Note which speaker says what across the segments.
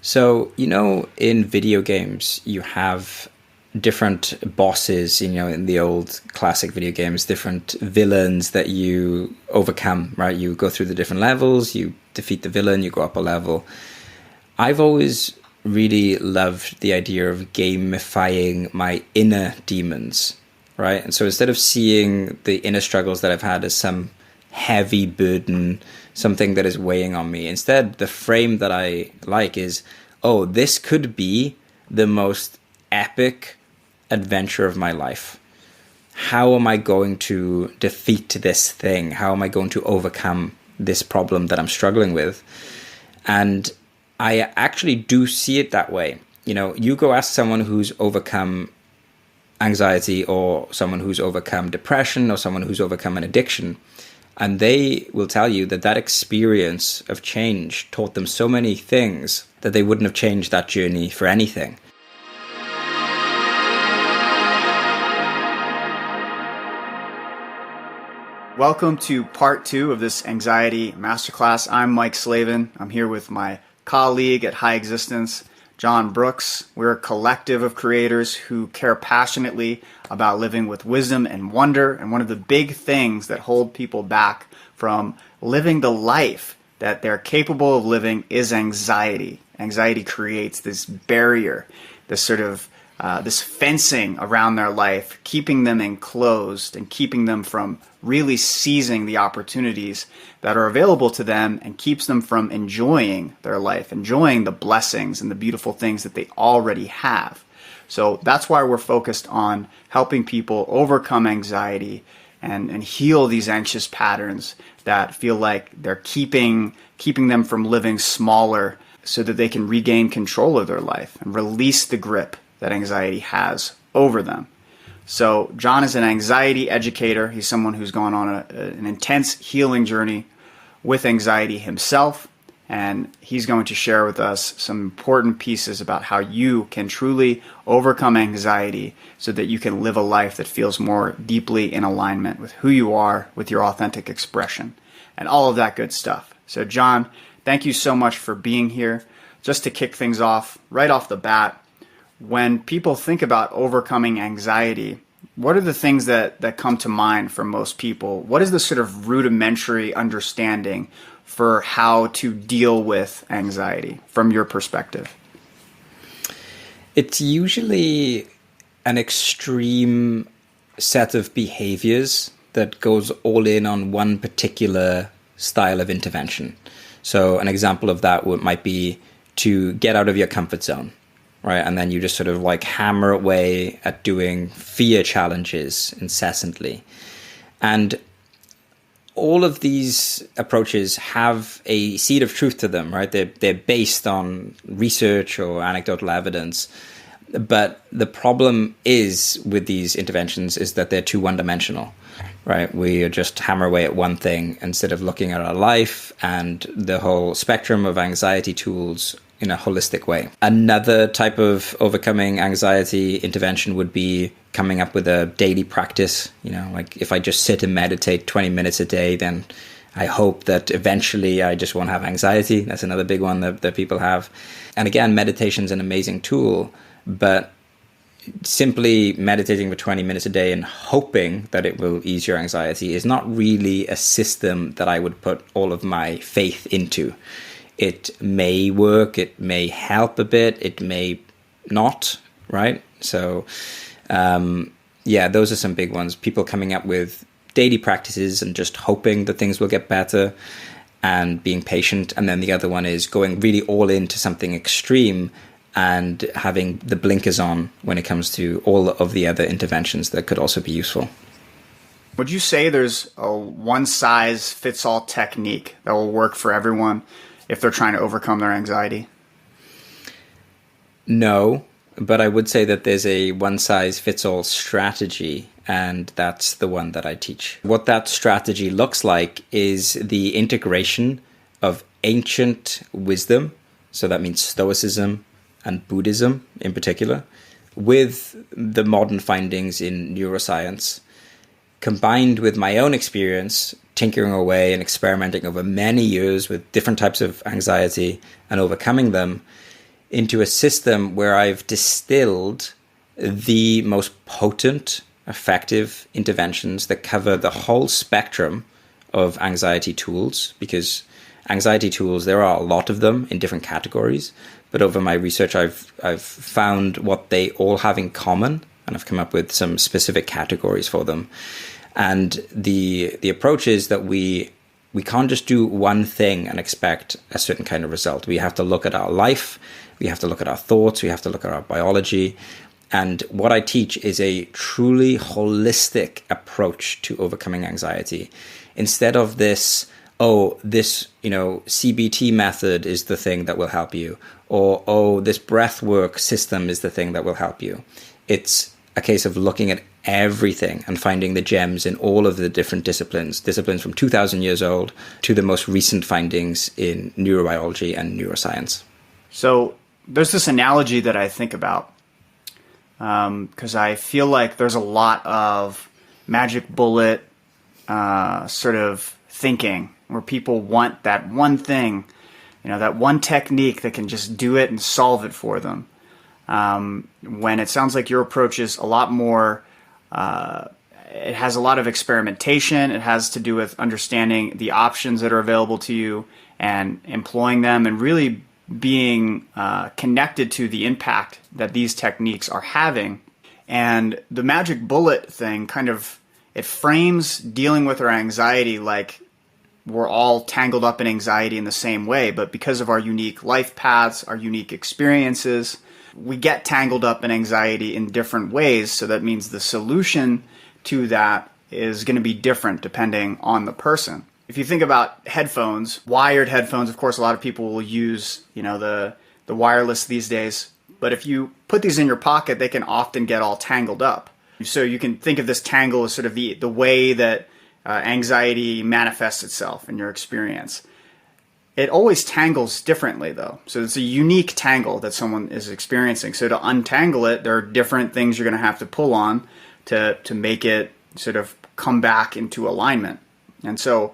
Speaker 1: So, in video games, you have different bosses, in the old classic video games, different villains that you overcome, right? You go through the different levels, you defeat the villain, you go up a level. I've always really loved the idea of gamifying my inner demons, right? And so instead of seeing the inner struggles that I've had as some heavy burden, something that is weighing on me, instead, the frame that I like is, oh, this could be the most epic adventure of my life. How am I going to defeat this thing? How am I going to overcome this problem that I'm struggling with? And I actually do see it that way. You go ask someone who's overcome anxiety or someone who's overcome depression or someone who's overcome an addiction, and they will tell you that that experience of change taught them so many things that they wouldn't have changed that journey for anything.
Speaker 2: Welcome to part 2 of this anxiety masterclass. I'm Mike Slavin. I'm here with my colleague at High Existence, John Brooks. We're a collective of creators who care passionately about living with wisdom and wonder. And one of the big things that hold people back from living the life that they're capable of living is anxiety. Anxiety creates this barrier, this sort of this fencing around their life, keeping them enclosed and keeping them from really seizing the opportunities that are available to them, and keeps them from enjoying their life, enjoying the blessings and the beautiful things that they already have. So that's why we're focused on helping people overcome anxiety and heal these anxious patterns that feel like they're keeping them from living smaller, so that they can regain control of their life and release the grip that anxiety has over them. So John is an anxiety educator. He's someone who's gone on an intense healing journey with anxiety himself, and he's going to share with us some important pieces about how you can truly overcome anxiety so that you can live a life that feels more deeply in alignment with who you are, with your authentic expression, and all of that good stuff. So John, thank you so much for being here. Just to kick things off, right off the bat, when people think about overcoming anxiety, what are the things that come to mind for most people? What is the sort of rudimentary understanding for how to deal with anxiety from your perspective?
Speaker 1: It's usually an extreme set of behaviors that goes all in on one particular style of intervention. So an example of that might be to get out of your comfort zone. Right, and then you just sort of like hammer away at doing fear challenges incessantly. And all of these approaches have a seed of truth to them, right? They're based on research or anecdotal evidence. But the problem is with these interventions is that they're too one-dimensional, right? We just hammer away at one thing instead of looking at our life and the whole spectrum of anxiety tools in a holistic way. Another type of overcoming anxiety intervention would be coming up with a daily practice. Like if I just sit and meditate 20 minutes a day, then I hope that eventually I just won't have anxiety. That's another big one that people have. And again, meditation's an amazing tool, but simply meditating for 20 minutes a day and hoping that it will ease your anxiety is not really a system that I would put all of my faith into. It may work, it may help a bit, it may not, right? So, those are some big ones. People coming up with daily practices and just hoping that things will get better and being patient. And then the other one is going really all into something extreme and having the blinkers on when it comes to all of the other interventions that could also be useful.
Speaker 2: Would you say there's a one-size-fits-all technique that will work for everyone if they're trying to overcome their anxiety?
Speaker 1: No, but I would say that there's a one-size-fits-all strategy, and that's the one that I teach. What that strategy looks like is the integration of ancient wisdom, so that means Stoicism and Buddhism in particular, with the modern findings in neuroscience, combined with my own experience tinkering away and experimenting over many years with different types of anxiety and overcoming them, into a system where I've distilled the most potent, effective interventions that cover the whole spectrum of anxiety tools, because anxiety tools, there are a lot of them in different categories, but over my research, I've found what they all have in common, and I've come up with some specific categories for them. And the approach is that we can't just do one thing and expect a certain kind of result. We have to look at our life, we have to look at our thoughts, we have to look at our biology. And what I teach is a truly holistic approach to overcoming anxiety. Instead of this, CBT method is the thing that will help you, or this breathwork system is the thing that will help you. It's a case of looking at everything and finding the gems in all of the different disciplines from 2,000 years old to the most recent findings in neurobiology and neuroscience.
Speaker 2: So there's this analogy that I think about, because I feel like there's a lot of magic bullet sort of thinking where people want that one thing, that one technique that can just do it and solve it for them. When it sounds like your approach is a lot more, it has a lot of experimentation. It has to do with understanding the options that are available to you and employing them and really being connected to the impact that these techniques are having. And the magic bullet thing it frames dealing with our anxiety like we're all tangled up in anxiety in the same way, but because of our unique life paths, our unique experiences, we get tangled up in anxiety in different ways. So that means the solution to that is going to be different depending on the person. If you think about headphones, wired headphones, of course, a lot of people will use, the wireless these days. But if you put these in your pocket, they can often get all tangled up. So you can think of this tangle as sort of the way that anxiety manifests itself in your experience. It always tangles differently, though. So it's a unique tangle that someone is experiencing. So to untangle it, there are different things you're going to have to pull on to make it sort of come back into alignment. And so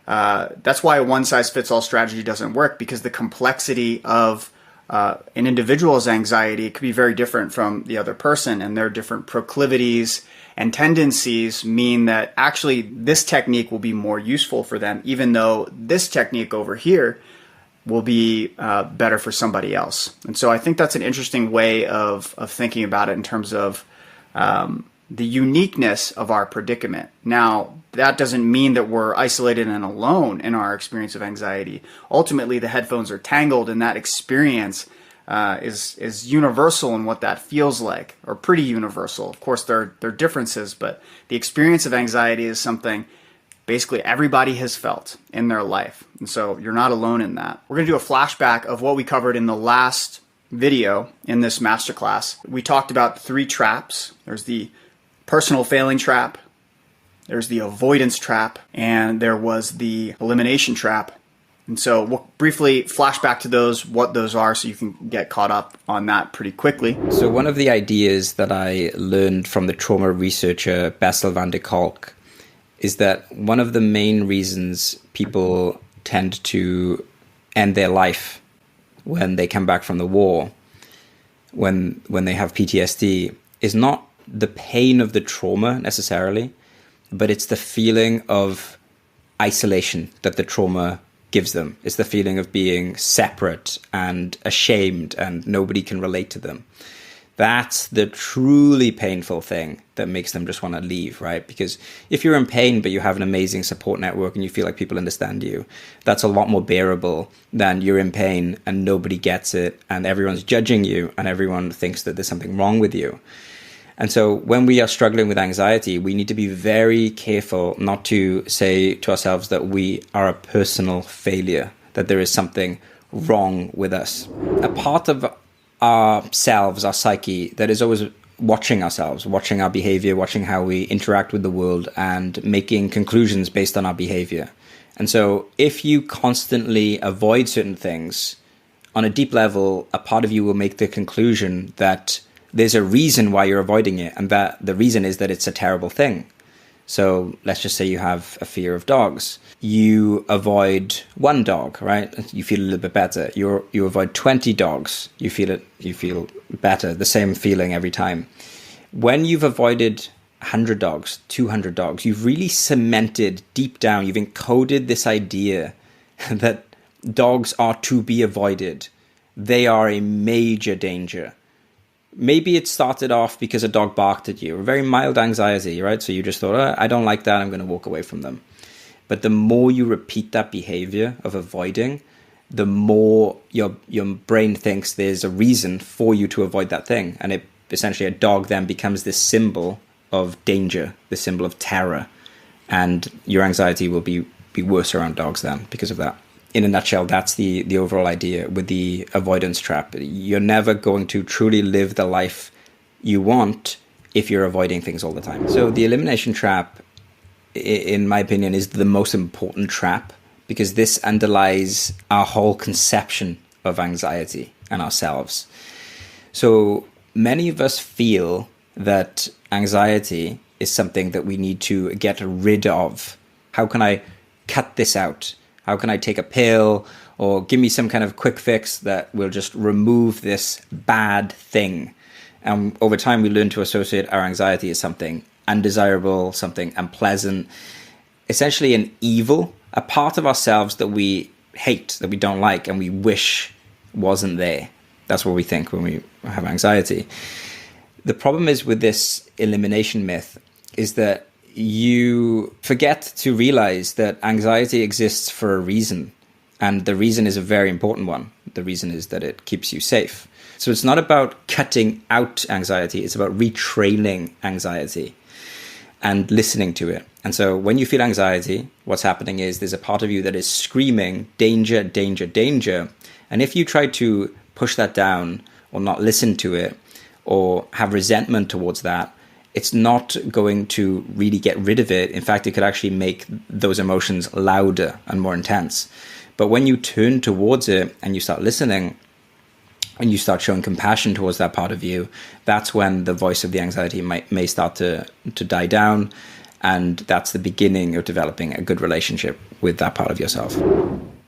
Speaker 2: that's why a one-size-fits-all strategy doesn't work, because the complexity of an individual's anxiety could be very different from the other person, and their different proclivities and tendencies mean that actually this technique will be more useful for them, even though this technique over here will be better for somebody else. And so I think that's an interesting way of thinking about it in terms of the uniqueness of our predicament. Now, that doesn't mean that we're isolated and alone in our experience of anxiety. Ultimately, the headphones are tangled, and that experience is universal in what that feels like, or pretty universal. Of course, there are differences, but the experience of anxiety is something basically everybody has felt in their life. And so you're not alone in that. We're going to do a flashback of what we covered in the last video in this masterclass. We talked about 3 traps. There's the personal failing trap, there's the avoidance trap, and there was the elimination trap. And so we'll briefly flash back to those, what those are, so you can get caught up on that pretty quickly.
Speaker 1: So one of the ideas that I learned from the trauma researcher Bessel van der Kolk is that one of the main reasons people tend to end their life when they come back from the war, when they have PTSD, is not the pain of the trauma necessarily, but it's the feeling of isolation that the trauma gives them. It's the feeling of being separate and ashamed and nobody can relate to them. That's the truly painful thing that makes them just want to leave, right? Because if you're in pain, but you have an amazing support network and you feel like people understand you, that's a lot more bearable than you're in pain and nobody gets it and everyone's judging you and everyone thinks that there's something wrong with you. And so when we are struggling with anxiety, we need to be very careful not to say to ourselves that we are a personal failure, that there is something wrong with us. A part of ourselves, our psyche, that is always watching ourselves, watching our behavior, watching how we interact with the world and making conclusions based on our behavior. And so if you constantly avoid certain things, on a deep level, a part of you will make the conclusion that there's a reason why you're avoiding it, and that the reason is that it's a terrible thing. So let's just say you have a fear of dogs. You avoid one dog, right? You feel a little bit better. You avoid 20 dogs. You feel better. The same feeling every time. When you've avoided 100 dogs, 200 dogs, you've really cemented deep down, you've encoded this idea that dogs are to be avoided. They are a major danger. Maybe it started off because a dog barked at you, a very mild anxiety, right? So you just thought, oh, I don't like that, I'm going to walk away from them. But the more you repeat that behavior of avoiding, the more your brain thinks there's a reason for you to avoid that thing. And it essentially, a dog then becomes this symbol of danger, the symbol of terror. And your anxiety will be worse around dogs then because of that. In a nutshell, that's the overall idea with the avoidance trap. You're never going to truly live the life you want if you're avoiding things all the time. So the elimination trap, in my opinion, is the most important trap because this underlies our whole conception of anxiety and ourselves. So many of us feel that anxiety is something that we need to get rid of. How can I cut this out? How can I take a pill or give me some kind of quick fix that will just remove this bad thing? And over time, we learn to associate our anxiety as something undesirable, something unpleasant, essentially an evil, a part of ourselves that we hate, that we don't like, and we wish wasn't there. That's what we think when we have anxiety. The problem is with this elimination myth is that you forget to realize that anxiety exists for a reason. And the reason is a very important one. The reason is that it keeps you safe. So it's not about cutting out anxiety. It's about retraining anxiety and listening to it. And so when you feel anxiety, what's happening is there's a part of you that is screaming, danger, danger, danger. And if you try to push that down or not listen to it or have resentment towards that, it's not going to really get rid of it. In fact, it could actually make those emotions louder and more intense. But when you turn towards it and you start listening and you start showing compassion towards that part of you, that's when the voice of the anxiety may start to die down. And that's the beginning of developing a good relationship with that part of yourself.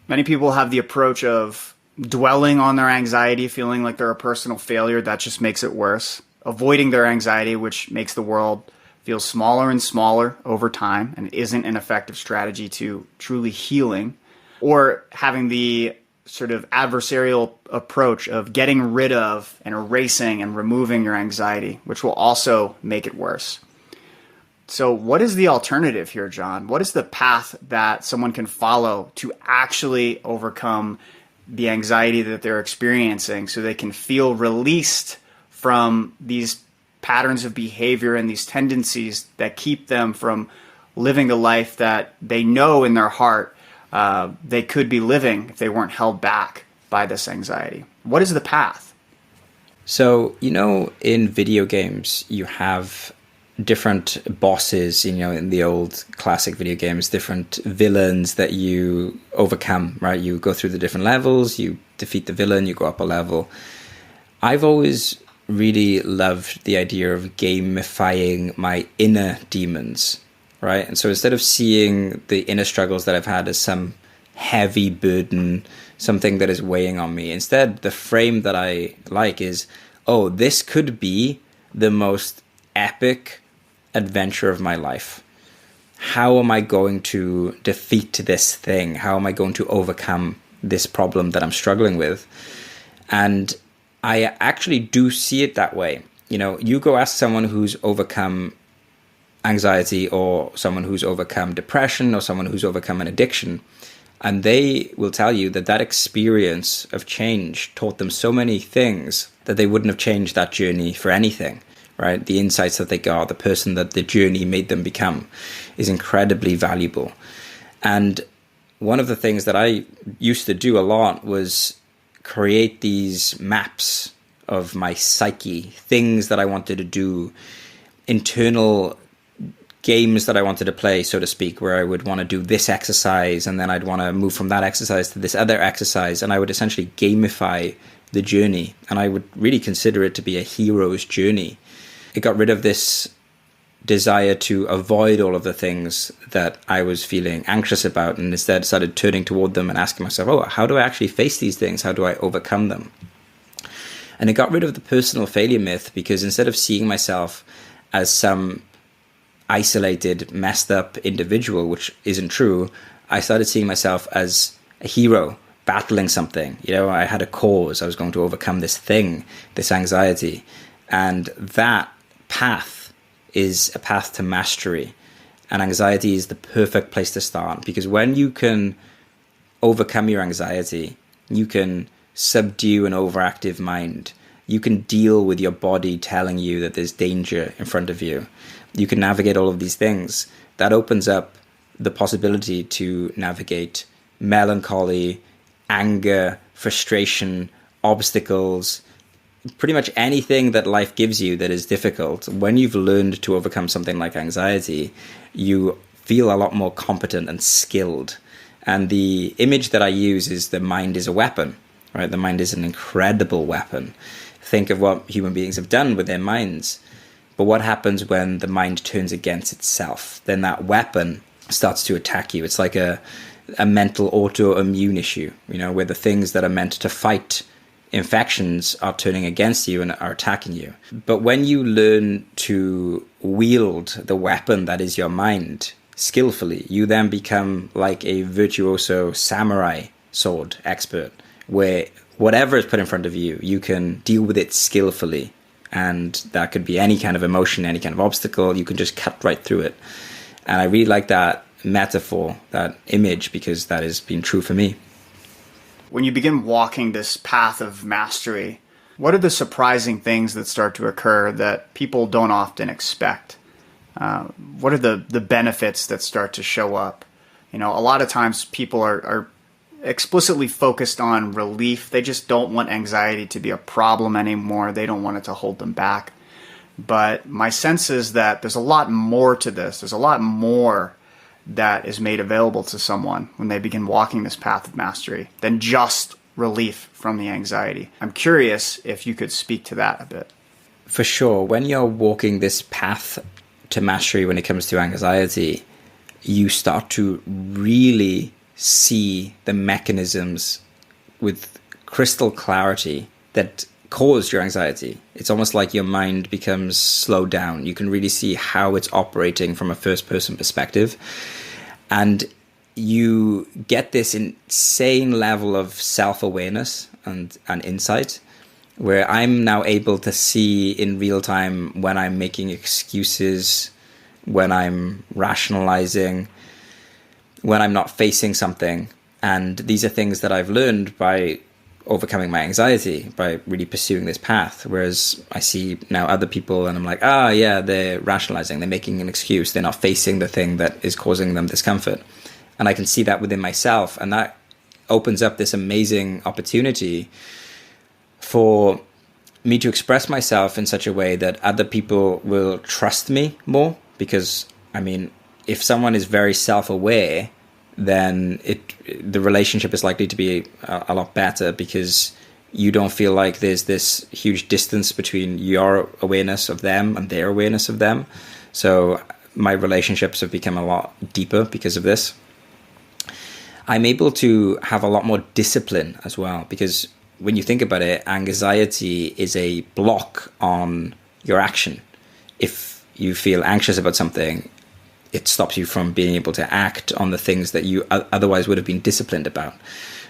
Speaker 2: Many people have the approach of dwelling on their anxiety, feeling like they're a personal failure. That just makes it worse. Avoiding their anxiety, which makes the world feel smaller and smaller over time and isn't an effective strategy to truly healing, or having the sort of adversarial approach of getting rid of and erasing and removing your anxiety, which will also make it worse. So what is the alternative here, John? What is the path that someone can follow to actually overcome the anxiety that they're experiencing so they can feel released from these patterns of behavior and these tendencies that keep them from living the life that they know in their heart they could be living if they weren't held back by this anxiety? What is the path?
Speaker 1: So, in video games, you have different bosses, in the old classic video games, different villains that you overcome, right? You go through the different levels, you defeat the villain, you go up a level. I've always really loved the idea of gamifying my inner demons, right? And so instead of seeing the inner struggles that I've had as some heavy burden, something that is weighing on me, instead the frame that I like is, oh, this could be the most epic adventure of my life. How am I going to defeat this thing? How am I going to overcome this problem that I'm struggling with? And I actually do see it that way. You go ask someone who's overcome anxiety or someone who's overcome depression or someone who's overcome an addiction, and they will tell you that experience of change taught them so many things that they wouldn't have changed that journey for anything, right? The insights that they got, the person that the journey made them become is incredibly valuable. And one of the things that I used to do a lot was create these maps of my psyche, things that I wanted to do, internal games that I wanted to play, so to speak, where I would want to do this exercise and then I'd want to move from that exercise to this other exercise, and I would essentially gamify the journey, and I would really consider it to be a hero's journey. It got rid of this desire to avoid all of the things that I was feeling anxious about, and instead started turning toward them and asking myself, oh, how do I actually face these things? How do I overcome them? And it got rid of the personal failure myth, because instead of seeing myself as some isolated, messed up individual, which isn't true, I started seeing myself as a hero battling something. I had a cause. I was going to overcome this thing, this anxiety. And that path is a path to mastery. And anxiety is the perfect place to start, because when you can overcome your anxiety, you can subdue an overactive mind. You can deal with your body telling you that there's danger in front of you. You can navigate all of these things. That opens up the possibility to navigate melancholy, anger, frustration, obstacles, pretty much anything that life gives you that is difficult. When you've learned to overcome something like anxiety, you feel a lot more competent and skilled. And the image that I use is the mind is a weapon, right? The mind is an incredible weapon. Think of what human beings have done with their minds. But what happens when the mind turns against itself? Then that weapon starts to attack you. It's like a mental autoimmune issue, where the things that are meant to fight infections are turning against you and are attacking you. But when you learn to wield the weapon that is your mind skillfully, you then become like a virtuoso samurai sword expert, where whatever is put in front of you, you can deal with it skillfully. And that could be any kind of emotion, any kind of obstacle. You can just cut right through it. And I really like that metaphor, that image, because that has been true for me.
Speaker 2: When you begin walking this path of mastery, what are the surprising things that start to occur that people don't often expect? What are the benefits that start to show up? A lot of times people are explicitly focused on relief. They just don't want anxiety to be a problem anymore. They don't want it to hold them back. But my sense is that there's a lot more to this. There's a lot more that is made available to someone when they begin walking this path of mastery than just relief from the anxiety. I'm curious if you could speak to that a bit.
Speaker 1: For sure. When you're walking this path to mastery when it comes to anxiety, you start to really see the mechanisms with crystal clarity that cause your anxiety. It's almost like your mind becomes slowed down. You can really see how it's operating from a first-person perspective. And you get this insane level of self-awareness and insight, where I'm now able to see in real time when I'm making excuses, when I'm rationalizing, when I'm not facing something. And these are things that I've learned by overcoming my anxiety, by really pursuing this path. Whereas I see now other people and I'm like, yeah, they're rationalizing, they're making an excuse, they're not facing the thing that is causing them discomfort. And I can see that within myself. And that opens up this amazing opportunity for me to express myself in such a way that other people will trust me more. Because, if someone is very self-aware, then the relationship is likely to be a lot better, because you don't feel like there's this huge distance between your awareness of them and their awareness of them. So my relationships have become a lot deeper because of this. I'm able to have a lot more discipline as well, because when you think about it, anxiety is a block on your action. If you feel anxious about something, it stops you from being able to act on the things that you otherwise would have been disciplined about.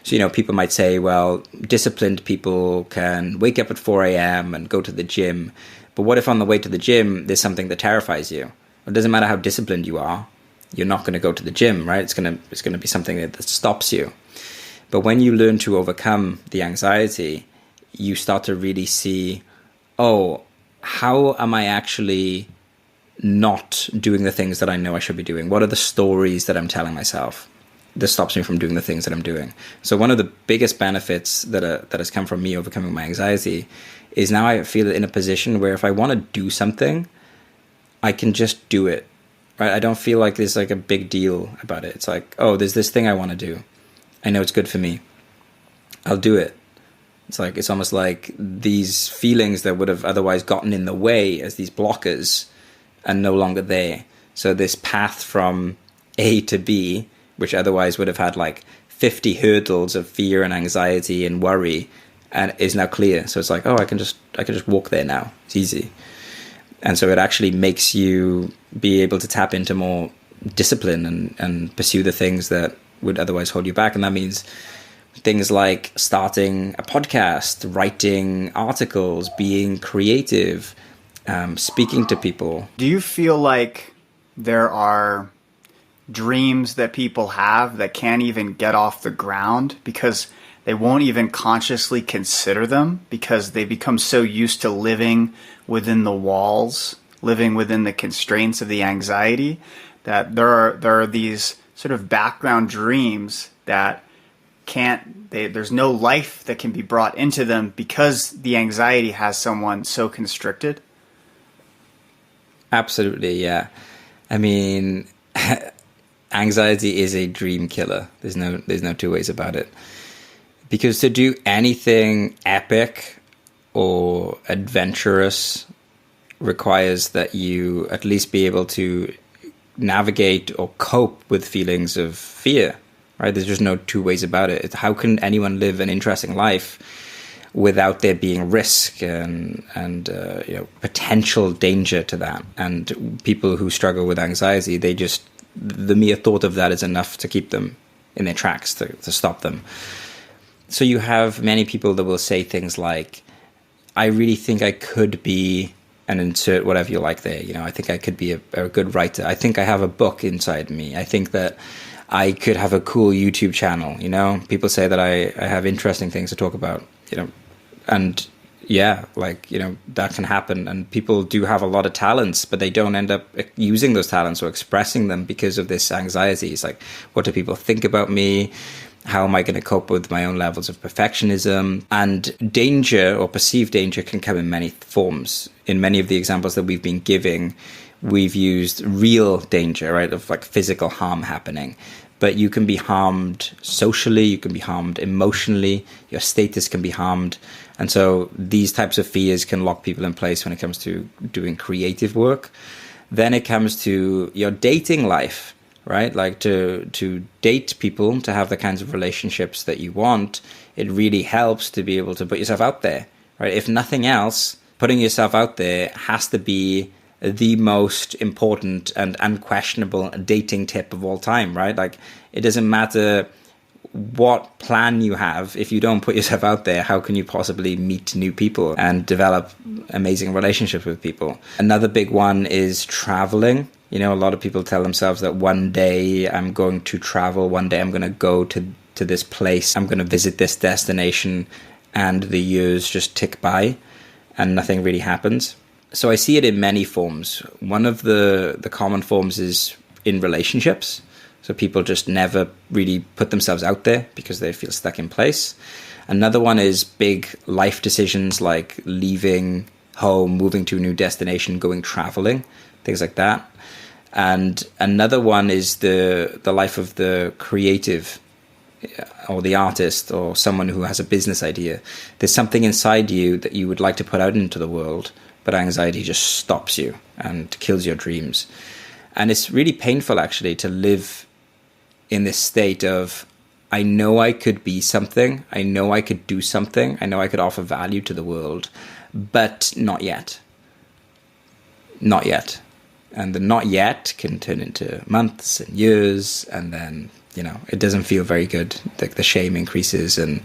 Speaker 1: So, people might say, well, disciplined people can wake up at 4 a.m. and go to the gym. But what if on the way to the gym, there's something that terrifies you? It doesn't matter how disciplined you are. You're not going to go to the gym, right? It's going to be something that stops you. But when you learn to overcome the anxiety, you start to really see, how am I actually not doing the things that I know I should be doing? What are the stories that I'm telling myself that stops me from doing the things that I'm doing? So one of the biggest benefits that has come from me overcoming my anxiety is now I feel in a position where if I want to do something, I can just do it, right? I don't feel like there's like a big deal about it. It's like, there's this thing I want to do. I know it's good for me. I'll do it. It's almost like these feelings that would have otherwise gotten in the way as these blockers and no longer there. So this path from A to B, which otherwise would have had like 50 hurdles of fear and anxiety and worry, and is now clear. So it's like, oh, I can just walk there now. It's easy. And so it actually makes you be able to tap into more discipline and pursue the things that would otherwise hold you back. And that means things like starting a podcast, writing articles, being creative, speaking to people.
Speaker 2: Do you feel like there are dreams that people have that can't even get off the ground because they won't even consciously consider them, because they become so used to living within the walls, living within the constraints of the anxiety, that there are these sort of background dreams that there's no life that can be brought into them because the anxiety has someone so constricted?
Speaker 1: Absolutely, yeah. I mean, anxiety is a dream killer. There's no two ways about it. Because to do anything epic or adventurous requires that you at least be able to navigate or cope with feelings of fear, right? There's just no two ways about it. How can anyone live an interesting life without there being risk and potential danger to that? And people who struggle with anxiety, the mere thought of that is enough to keep them in their tracks, to stop them. So you have many people that will say things like, I really think I could be, and insert whatever you like there. I think I could be a good writer. I think I have a book inside me. I think that I could have a cool YouTube channel. People say that I have interesting things to talk about, and yeah, that can happen. And people do have a lot of talents, but they don't end up using those talents or expressing them because of this anxiety. It's like, what do people think about me? How am I going to cope with my own levels of perfectionism? And danger or perceived danger can come in many forms. In many of the examples that we've been giving, we've used real danger, right, of like physical harm happening. But you can be harmed socially, you can be harmed emotionally, your status can be harmed. And so these types of fears can lock people in place when it comes to doing creative work. Then it comes to your dating life, right? Like to date people, to have the kinds of relationships that you want, it really helps to be able to put yourself out there, right? If nothing else, putting yourself out there has to be the most important and unquestionable dating tip of all time, right? Like, it doesn't matter what plan you have. If you don't put yourself out there, how can you possibly meet new people and develop amazing relationships with people? Another big one is traveling. A lot of people tell themselves that one day I'm going to travel, one day I'm going to go to this place, I'm going to visit this destination, and the years just tick by and nothing really happens. So I see it in many forms. One of the common forms is in relationships. So people just never really put themselves out there because they feel stuck in place. Another one is big life decisions like leaving home, moving to a new destination, going traveling, things like that. And another one is the life of the creative or the artist or someone who has a business idea. There's something inside you that you would like to put out into the world, but anxiety just stops you and kills your dreams. And it's really painful, actually, to live in this state of, I know I could be something, I know I could do something, I know I could offer value to the world, but not yet. Not yet. And the not yet can turn into months and years, and then, it doesn't feel very good. The shame increases, and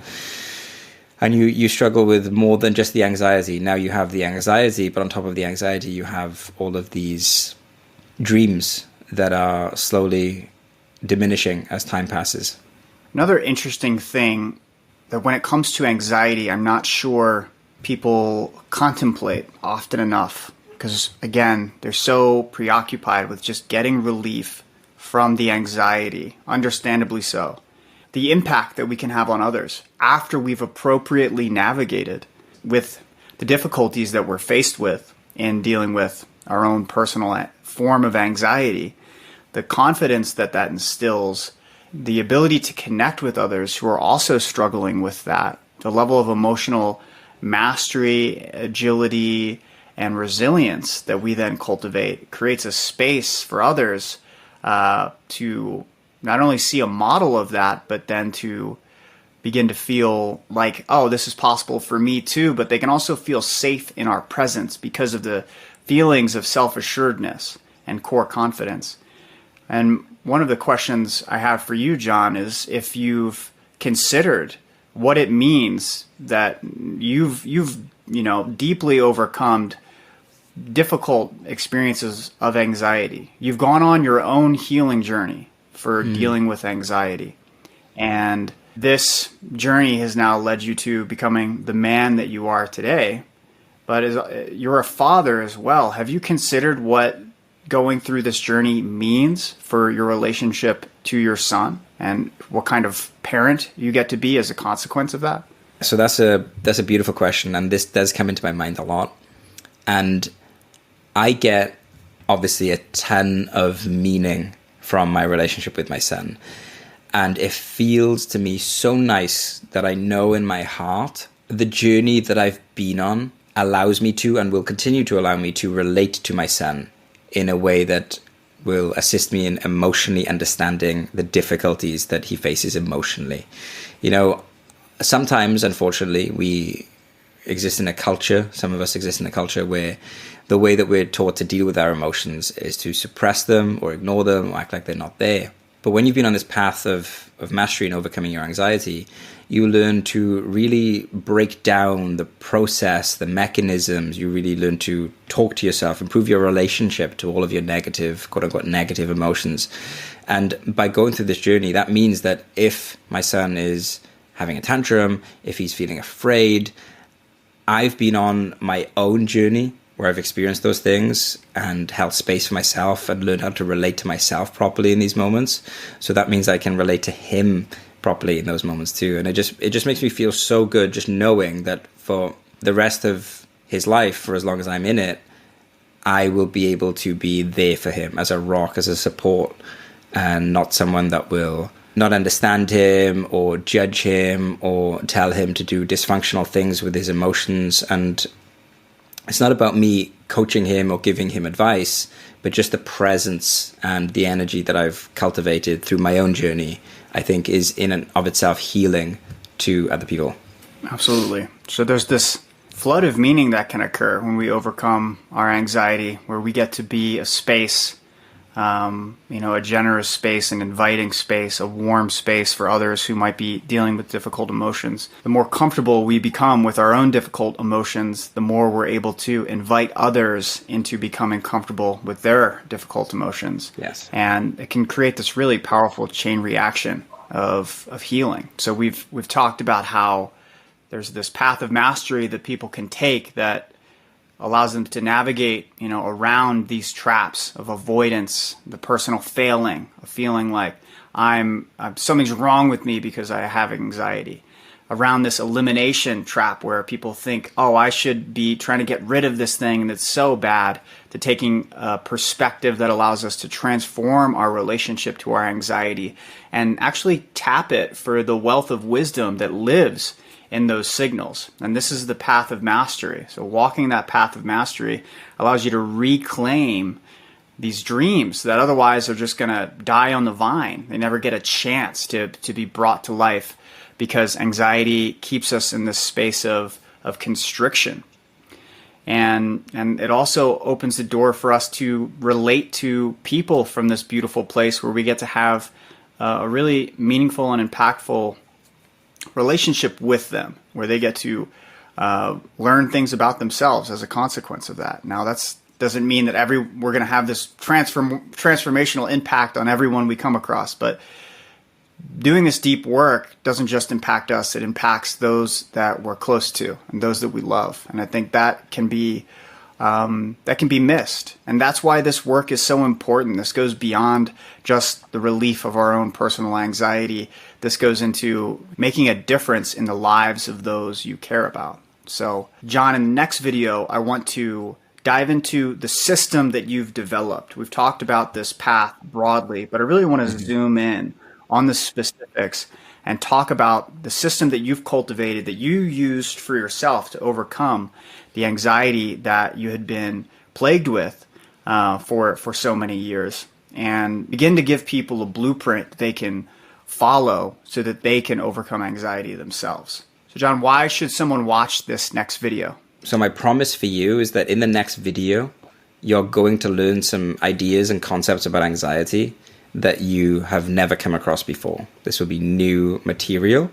Speaker 1: you struggle with more than just the anxiety. Now you have the anxiety, but on top of the anxiety, you have all of these dreams that are slowly diminishing as time passes.
Speaker 2: Another interesting thing that when it comes to anxiety, I'm not sure people contemplate often enough, because again, they're so preoccupied with just getting relief from the anxiety, understandably so. The impact that we can have on others after we've appropriately navigated with the difficulties that we're faced with in dealing with our own personal form of anxiety, the confidence that instills, the ability to connect with others who are also struggling with that, the level of emotional mastery, agility, and resilience that we then cultivate creates a space for others to not only see a model of that, but then to begin to feel like, oh, this is possible for me too. But they can also feel safe in our presence because of the feelings of self-assuredness and core confidence. And one of the questions I have for you, John, is if you've considered what it means that you've deeply overcome difficult experiences of anxiety. You've gone on your own healing journey for dealing with anxiety. And this journey has now led you to becoming the man that you are today. But you're a father as well. Have you considered what going through this journey means for your relationship to your son and what kind of parent you get to be as a consequence of that?
Speaker 1: So that's a beautiful question, and this does come into my mind a lot. And I get obviously a ton of meaning from my relationship with my son. And it feels to me so nice that I know in my heart the journey that I've been on allows me to and will continue to allow me to relate to my son in a way that will assist me in emotionally understanding the difficulties that he faces emotionally. Sometimes, unfortunately, we exist in a culture, some of us exist in a culture where the way that we're taught to deal with our emotions is to suppress them or ignore them or act like they're not there. But when you've been on this path of mastery and overcoming your anxiety, you learn to really break down the process, the mechanisms. You really learn to talk to yourself, improve your relationship to all of your negative, quote unquote, negative emotions. And by going through this journey, that means that if my son is having a tantrum, if he's feeling afraid, I've been on my own journey where I've experienced those things and held space for myself and learned how to relate to myself properly in these moments. So that means I can relate to him properly in those moments too. And it just makes me feel so good just knowing that for the rest of his life, for as long as I'm in it, I will be able to be there for him as a rock, as a support, and not someone that will not understand him or judge him or tell him to do dysfunctional things with his emotions. And it's not about me coaching him or giving him advice, but just the presence and the energy that I've cultivated through my own journey, I think is in and of itself healing to other people.
Speaker 2: Absolutely. So there's this flood of meaning that can occur when we overcome our anxiety, where we get to be a space, a generous space, an inviting space, a warm space for others who might be dealing with difficult emotions. The more comfortable we become with our own difficult emotions, the more we're able to invite others into becoming comfortable with their difficult emotions.
Speaker 1: Yes.
Speaker 2: And it can create this really powerful chain reaction of healing. So we've talked about how there's this path of mastery that people can take that allows them to navigate, around these traps of avoidance, the personal failing, of feeling like something's wrong with me because I have anxiety. Around this elimination trap where people think, oh, I should be trying to get rid of this thing and it's so bad, to taking a perspective that allows us to transform our relationship to our anxiety and actually tap it for the wealth of wisdom that lives in those signals. And this is the path of mastery. So walking that path of mastery allows you to reclaim these dreams that otherwise are just going to die on the vine. They never get a chance to be brought to life because anxiety keeps us in this space of constriction. And it also opens the door for us to relate to people from this beautiful place where we get to have a really meaningful and impactful relationship with them, where they get to learn things about themselves as a consequence of that. Now, that doesn't mean that we're going to have this transformational impact on everyone we come across, but doing this deep work doesn't just impact us, it impacts those that we're close to and those that we love. And I think that can be missed. And that's why this work is so important. This goes beyond just the relief of our own personal anxiety. This goes into making a difference in the lives of those you care about. So, John, in the next video, I want to dive into the system that you've developed. We've talked about this path broadly, but I really want to zoom in on the specifics and talk about the system that you've cultivated, that you used for yourself to overcome the anxiety that you had been plagued with for so many years, and begin to give people a blueprint they can follow so that they can overcome anxiety themselves. So John, why should someone watch this next video?
Speaker 1: So my promise for you is that in the next video, you're going to learn some ideas and concepts about anxiety that you have never come across before. This will be new material,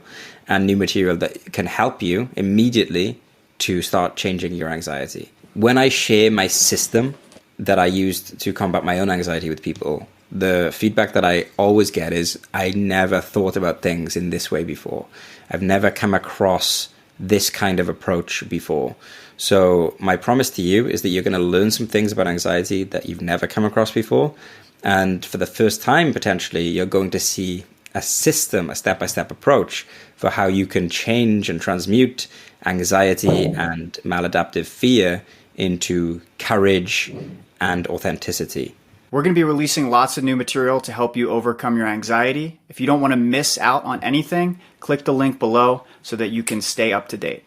Speaker 1: and new material that can help you immediately to start changing your anxiety. When I share my system that I used to combat my own anxiety with people, the feedback that I always get is, I never thought about things in this way before. I've never come across this kind of approach before. So my promise to you is that you're going to learn some things about anxiety that you've never come across before. And for the first time, potentially, you're going to see a system, a step-by-step approach for how you can change and transmute anxiety and maladaptive fear into courage and authenticity.
Speaker 2: We're going to be releasing lots of new material to help you overcome your anxiety. If you don't want to miss out on anything, click the link below so that you can stay up to date.